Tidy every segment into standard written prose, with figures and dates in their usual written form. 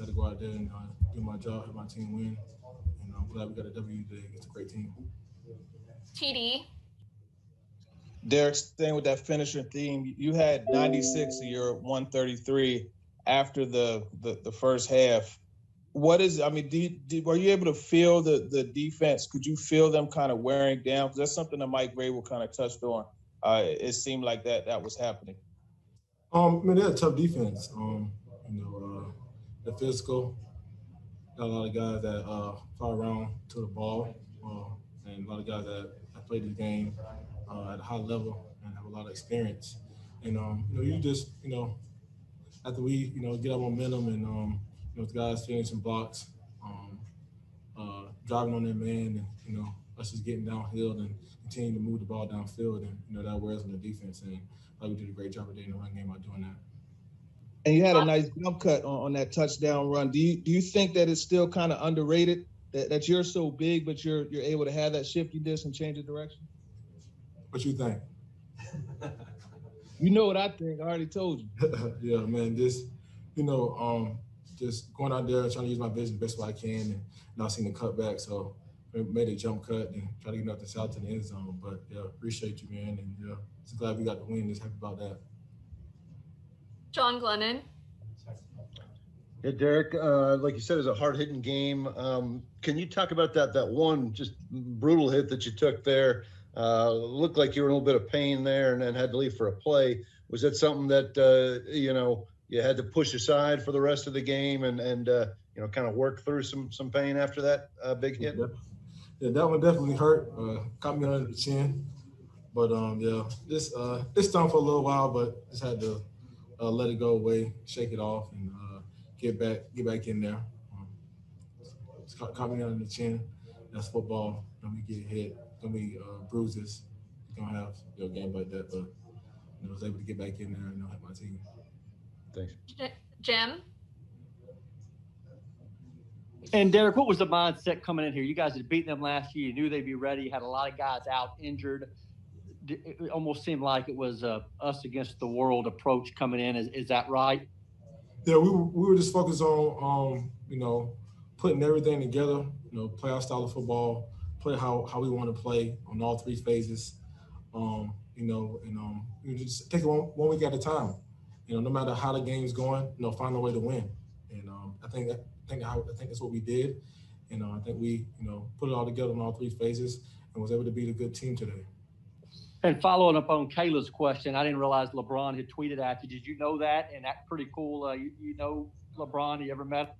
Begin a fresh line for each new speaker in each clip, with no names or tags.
had to go out there and do my job, help my team win. And I'm glad we got a W today against a great team.
TD.
Derrick, staying with that finisher theme, you had 96 of your 133 after the first half. What is, I mean, were you able to feel the defense? Could you feel them kind of wearing down? Because that's something that Mike Vrabel kind of touched on. It seemed like that was happening.
I mean, they're a tough defense. They're physical. Got a lot of guys that fly around to the ball, and a lot of guys that play this game at a high level and have a lot of experience. And you just after we get our momentum and the guys finishing blocks, driving on their man, and us just getting downhill and continuing to move the ball downfield, and that wears on the defense. And we did a great job today in the run game by doing that.
And you had a nice jump cut on that touchdown run. Do you think that it's still kind of underrated that you're so big, but you're able to have that shifty disc and change the direction?
What you think?
You know what I think. I already told you.
Yeah, man. Just going out there trying to use my vision the best way I can, and not seeing the cutback. So I made a jump cut and try to get nothing south to the end zone. But yeah, appreciate you, man, and just glad we got the win. Just happy about that.
John Glennon.
Yeah, Derrick, like you said, it was a hard-hitting game. Can you talk about that one just brutal hit that you took there? Looked like you were in a little bit of pain there and then had to leave for a play. Was that something that, you had to push aside for the rest of the game and kind of work through some pain after that big hit?
Yeah, that one definitely hurt. Caught me under the chin. But, this stung for a little while, but just had to let it go away, shake it off, and get back in there. It's caught me under the chin. That's football. We get hit. Gonna be bruises. You're gonna have a game like that, but I was able to get back in there and help my team.
Thanks.
Jim.
And Derrick, what was the mindset coming in here? You guys had beaten them last year. You knew they'd be ready. You had a lot of guys out injured. It almost seemed like it was us against the world approach coming in. Is that right?
Yeah, we were just focused on putting everything together. Play our style of football. Play how we want to play on all three phases, you just take it one week at a time. No matter how the game's going, find a way to win. And I think that's what we did. And I think we put it all together on all three phases and was able to beat a good team today.
And following up on Kayla's question, I didn't realize LeBron had tweeted at you. Did you know that? And that's pretty cool. You know LeBron? You ever met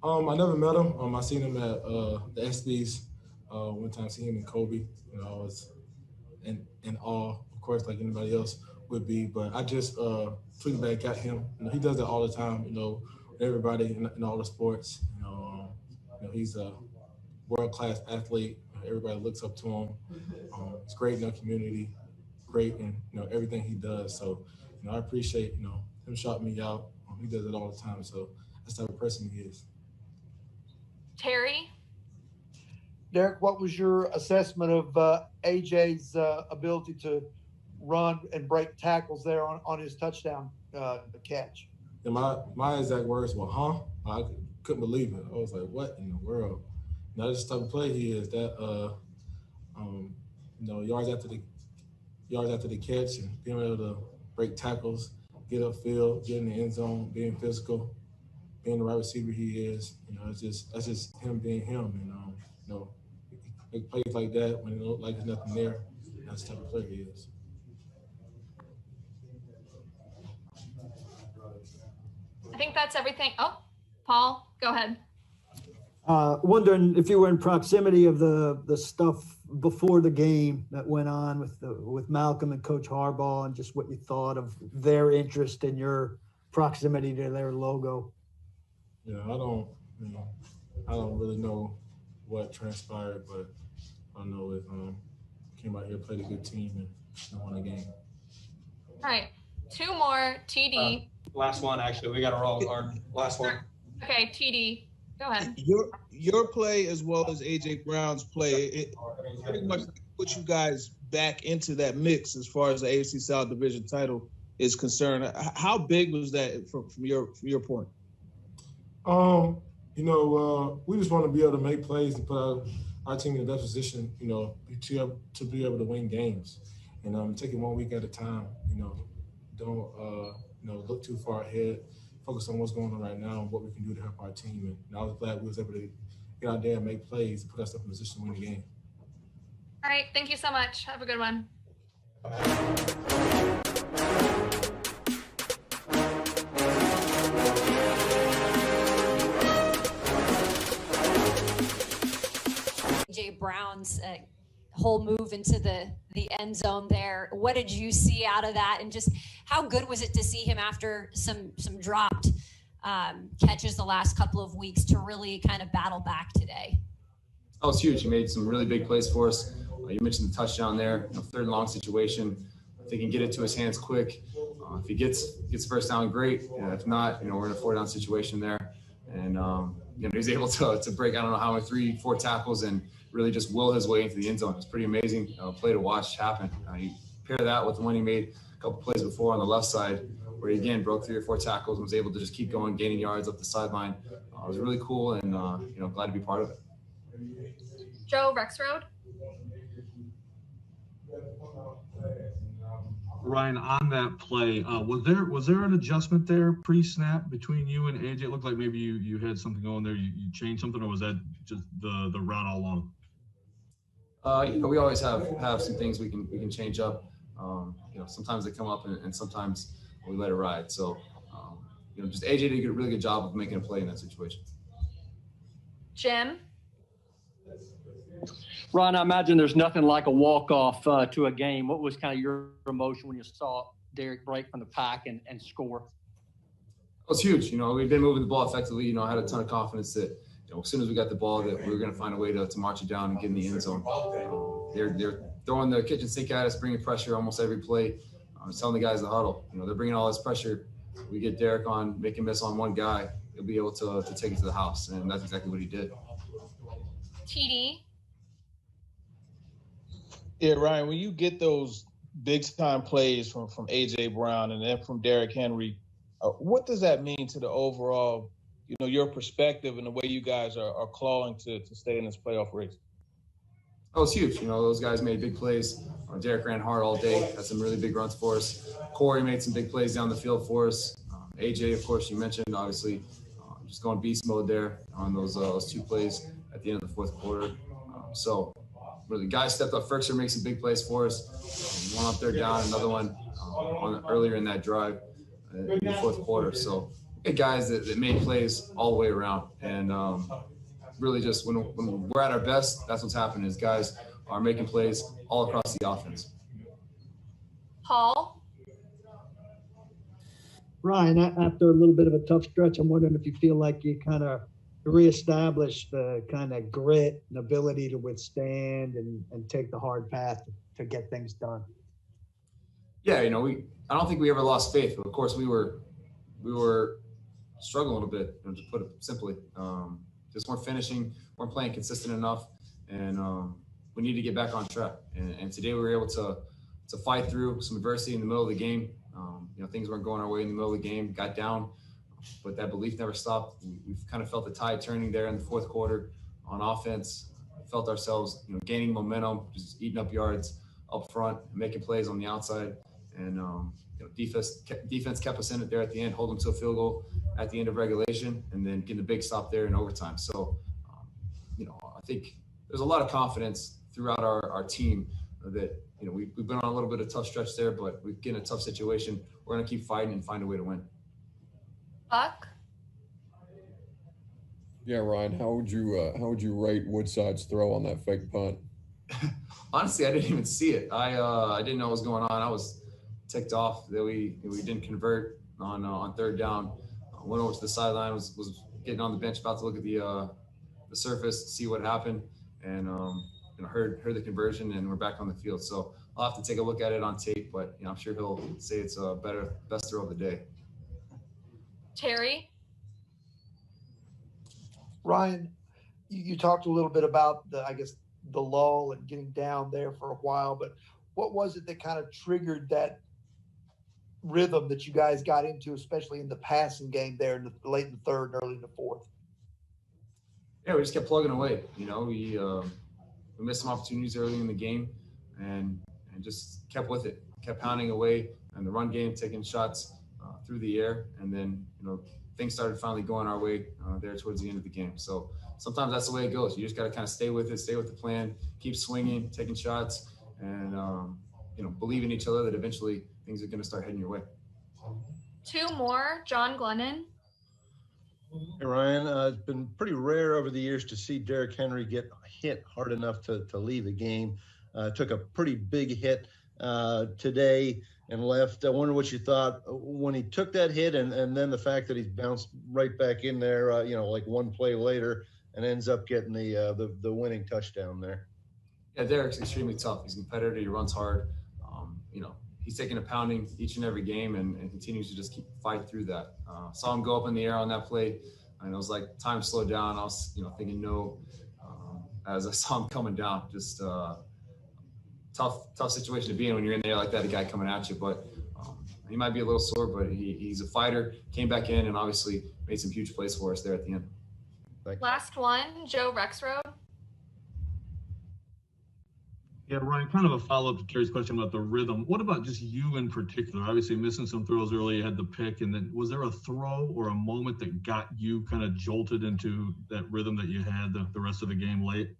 him?
I never met him. I seen him at the ESPYs. One time, seen him and Kobe. I was in awe, of course, like anybody else would be. But I just tweeted back at him. He does that all the time. With everybody in all the sports. He's a world-class athlete. Everybody looks up to him. He's great in the community, great in everything he does. So I appreciate him shouting me out. He does it all the time. So that's the type of person he is.
Terry.
Derrick, what was your assessment of AJ's ability to run and break tackles there on his touchdown catch?
And my exact words were, "Huh?" I couldn't believe it. I was like, "What in the world?" That's the type of play he is. That yards after the catch and being able to break tackles, get upfield, get in the end zone, being physical, being the right receiver he is. That's just him being him. And he plays like that when it looks like there's nothing there. That's the type of player he is.
I think that's everything. Oh, Paul, go ahead.
Wondering if you were in proximity of the stuff before the game that went on with Malcolm and Coach Harbaugh, and just what you thought of their interest in your proximity to their logo.
Yeah, I don't really know what transpired, but I know it came out here, played a good team, and won a game.
All right, two more. TD.
Last one, actually. We got to roll our last one.
Okay, TD. Go ahead.
Your play as well as A.J. Brown's play, it pretty much put you guys back into that mix as far as the AFC South Division title is concerned. How big was that from your point?
We just want to be able to make plays and put our team in the best position, to be able to win games. And take it 1 week at a time. Don't look too far ahead. Focus on what's going on right now and what we can do to help our team. And I was glad we was able to get out there and make plays and put ourselves in a position to win the game.
All right. Thank you so much. Have a good one.
Brown's whole move into the end zone there. What did you see out of that, and just how good was it to see him after some dropped catches the last couple of weeks to really kind of battle back today?
Oh, it's huge. He made some really big plays for us. You mentioned the touchdown there, third and long situation. If he can get it to his hands quick, if he gets first down, great. If not, we're in a 4-down situation there. And he's able to break, I don't know how many, 3-4 tackles and really just will his way into the end zone. It's pretty amazing play to watch happen. You pair that with the one he made a couple plays before on the left side, where he again broke 3 or 4 tackles and was able to just keep going, gaining yards up the sideline. It was really cool, and glad to be part of it.
Joe, Rex Road.
Ryan, on that play, was there an adjustment there pre-snap between you and AJ? It looked like maybe you had something going there. You changed something, or was that just the route all along?
We always have some things we can change up. Sometimes they come up and sometimes we let it ride. So, just AJ did a really good job of making a play in that situation.
Jim.
Ron, I imagine there's nothing like a walk-off to a game. What was kind of your emotion when you saw Derrick break from the pack and score?
It was huge. We've been moving the ball effectively. I had a ton of confidence that, as soon as we got the ball, that we were going to find a way to march it down and get in the end zone. They're throwing the kitchen sink at us, bringing pressure almost every play. I was telling the guys to huddle. They're bringing all this pressure. We get Derrick on, make him miss on one guy, he'll be able to take it to the house, and that's exactly what he did.
TD.
Yeah, Ryan, when you get those big-time plays from A.J. Brown and then from Derrick Henry, what does that mean to the overall, your perspective and the way you guys are clawing to stay in this playoff race?
Oh, it's huge. Those guys made big plays. Derrick ran hard all day, had some really big runs for us. Corey made some big plays down the field for us. A.J., of course, you mentioned, obviously, just going beast mode there on those 2 plays at the end of the fourth quarter. Really, guys stepped up. Frickser makes some big plays for us. One up there down, another one earlier in that drive in the fourth quarter. So, good guys that made plays all the way around. And really just when we're at our best, that's what's happening is guys are making plays all across the offense.
Paul?
Ryan, after a little bit of a tough stretch, I'm wondering if you feel like you kind of reestablish the kind of grit and ability to withstand and take the hard path to get things done.
Yeah, I don't think we ever lost faith, but of course we were struggling a little bit, to put it simply. Just weren't finishing, weren't playing consistent enough, and we need to get back on track. And today we were able to fight through some adversity in the middle of the game. Things weren't going our way in the middle of the game, got down, but that belief never stopped. We've kind of felt the tide turning there in the fourth quarter on offense. Felt ourselves, gaining momentum, just eating up yards up front, making plays on the outside, and defense kept us in it there at the end, holding to a field goal at the end of regulation, and then getting a big stop there in overtime. So, I think there's a lot of confidence throughout our team that we've been on a little bit of a tough stretch there, but we get in a tough situation. We're going to keep fighting and find a way to win.
Buck?
Yeah, Ryan, how would you rate Woodside's throw on that fake punt?
Honestly, I didn't even see it. I didn't know what was going on. I was ticked off that we didn't convert on third down. Went over to the sideline, was getting on the bench, about to look at the surface, see what happened, and heard the conversion, and we're back on the field. So I'll have to take a look at it on tape, but I'm sure he'll say it's a best throw of the day.
Terry?
Ryan, you talked a little bit about the lull and getting down there for a while, but what was it that kind of triggered that rhythm that you guys got into, especially in the passing game there in the late in the third and early in the fourth?
Yeah, we just kept plugging away. You know, we missed some opportunities early in the game, and just kept with it, kept pounding away in the run game, taking shots through the air, and then things started finally going our way there towards the end of the game. So sometimes that's the way it goes. You just got to kind of stay with it, stay with the plan, keep swinging, taking shots, and believe in each other that eventually things are going to start heading your way.
Two more, John Glennon.
Hey, Ryan, it's been pretty rare over the years to see Derrick Henry get hit hard enough to leave a game. Took a pretty big hit today and left. I wonder what you thought when he took that hit, and then the fact that he's bounced right back in there, like one play later, and ends up getting the winning touchdown there.
Yeah, Derrick's extremely tough. He's a competitor. He runs hard. He's taking a pounding each and every game and continues to just keep fight through that. Saw him go up in the air on that play, and it was like time slowed down. I was thinking no as I saw him coming down. Just tough situation to be in when you're in there like that, a guy coming at you. But he might be a little sore, but he's a fighter. Came back in and obviously made some huge plays for us there at the end.
Last one, Joe Rexroad.
Yeah, Ryan, kind of a follow-up to Kerry's question about the rhythm. What about just you in particular? Obviously missing some throws early, you had the pick, and then was there a throw or a moment that got you kind of jolted into that rhythm that you had the rest of the game late?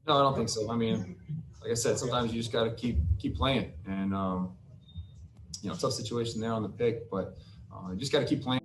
No, I don't think so. I mean, like I said, sometimes you just got to keep playing, and tough situation there on the pick, but you just got to keep playing.